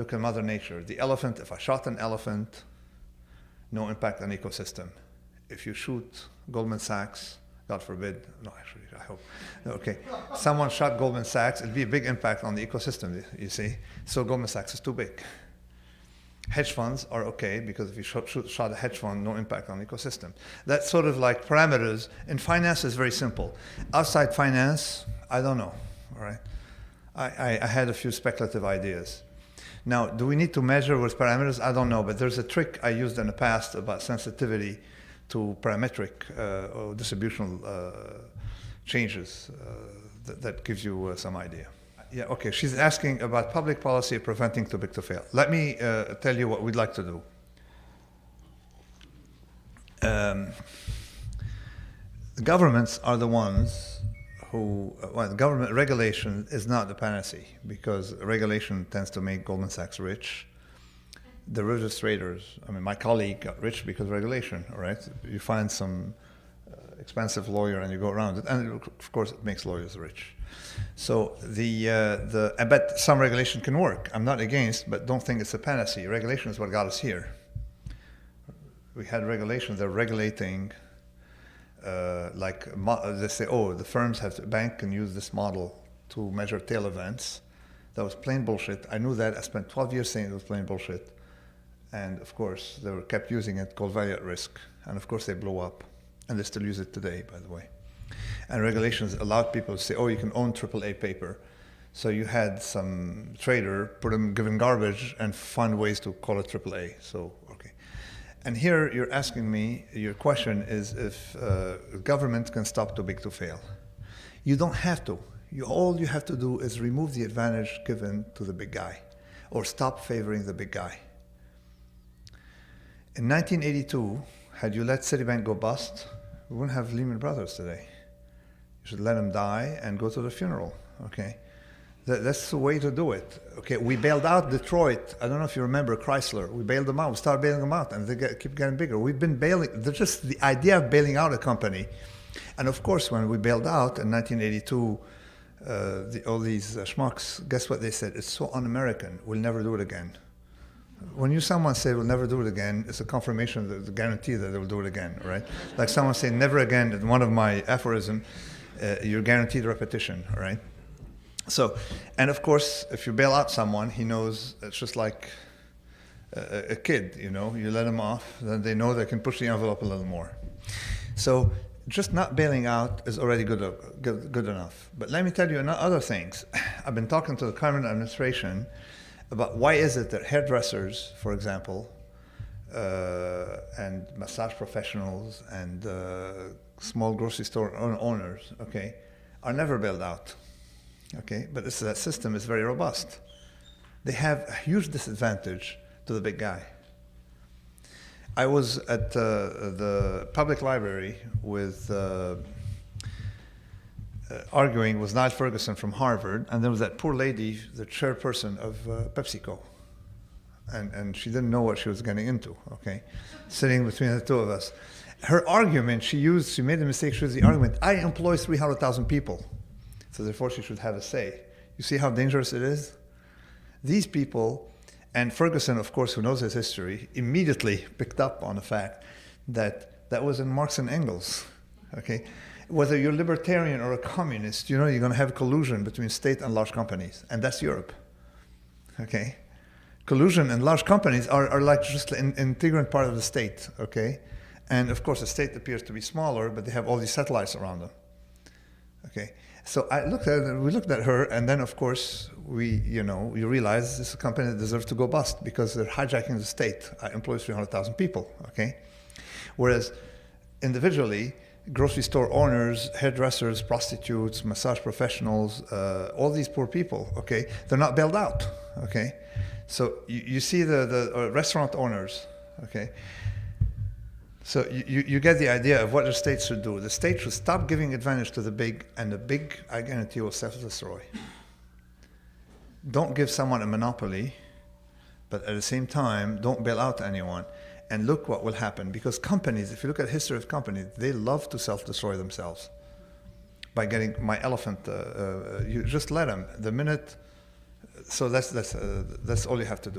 Look at Mother Nature. The elephant, if I shot an elephant, no impact on ecosystem. If you shoot Goldman Sachs, God forbid, no, actually, I hope, okay, someone shot Goldman Sachs, it'd be a big impact on the ecosystem, you see? So Goldman Sachs is too big. Hedge funds are okay, because if you shot a hedge fund, no impact on the ecosystem. That's sort of like parameters. In finance, it's very simple. Outside finance, I don't know, all right? I had a few speculative ideas. Now, do we need to measure with parameters? I don't know, but there's a trick I used in the past about sensitivity to parametric or distributional changes that gives you some idea. Yeah, okay, she's asking about public policy preventing too big to fail. Let me tell you what we'd like to do. Governments are the ones who, well, government regulation is not the panacea, because regulation tends to make Goldman Sachs rich. Derivatives traders, I mean, my colleague got rich because of regulation, all right? You find some expensive lawyer and you go around it, and of course it makes lawyers rich. So but some regulation can work. I'm not against, but don't think it's a panacea. Regulation is what got us here. We had regulation, they're regulating, they say, oh, the firms have to, bank can use this model to measure tail events. That was plain bullshit. I knew that. I spent 12 years saying it was plain bullshit. And of course, they were kept using it, called value at risk. And of course, they blew up. And they still use it today, by the way. And regulations allowed people to say, oh, you can own AAA paper. So you had some trader give him garbage and find ways to call it AAA. So, okay. And here you're asking me, your question is if government can stop too big to fail. You don't have to. All you have to do is remove the advantage given to the big guy, or stop favoring the big guy. In 1982, had you let Citibank go bust, we wouldn't have Lehman Brothers today. You should let him die and go to the funeral, okay? That's the way to do it. Okay, we bailed out Detroit. I don't know if you remember Chrysler. We bailed them out. We started bailing them out, and they keep getting bigger. We've been bailing, just the idea of bailing out a company. And of course, when we bailed out in 1982, all these schmucks, guess what they said? It's so un-American. We'll never do it again. When someone say we'll never do it again, it's a confirmation, the guarantee that they will do it again, right? Like someone saying never again, in one of my aphorisms, you're guaranteed repetition, right? So, and of course, if you bail out someone, he knows it's just like a kid, you know, you let him off, then they know they can push the envelope a little more. So just not bailing out is already good enough. But let me tell you other things. I've been talking to the current administration about why is it that hairdressers, for example, and massage professionals and small grocery store owners, okay, are never bailed out, okay? But that system is very robust. They have a huge disadvantage to the big guy. I was at the public library with arguing with Niall Ferguson from Harvard, and there was that poor lady, the chairperson of PepsiCo, and she didn't know what she was getting into, okay, sitting between the two of us. Her argument, she made the mistake, she used the argument, I employ 300,000 people, so therefore she should have a say. You see how dangerous it is? These people, and Ferguson, of course, who knows his history, immediately picked up on the fact that that was in Marx and Engels, okay? Whether you're libertarian or a communist, you know you're going to have collusion between state and large companies, and that's Europe, okay? Collusion and large companies are like just an integrant part of the state, okay? And of course the state appears to be smaller, but they have all these satellites around them, okay? So we looked at her, and then of course you realize this is a company that deserves to go bust because they're hijacking the state. I employ 300,000 people, okay? Whereas individually, grocery store owners, hairdressers, prostitutes, massage professionals, all these poor people, okay, they're not bailed out, okay? So you see the restaurant owners, okay? So you get the idea of what the state should do. The state should stop giving advantage to the big, and the big, I guarantee, will self-destroy. Don't give someone a monopoly, but at the same time, don't bail out anyone. And look what will happen, because companies, if you look at the history of companies, they love to self-destroy themselves by getting my elephant. You just let them. The minute So that's all you have to do.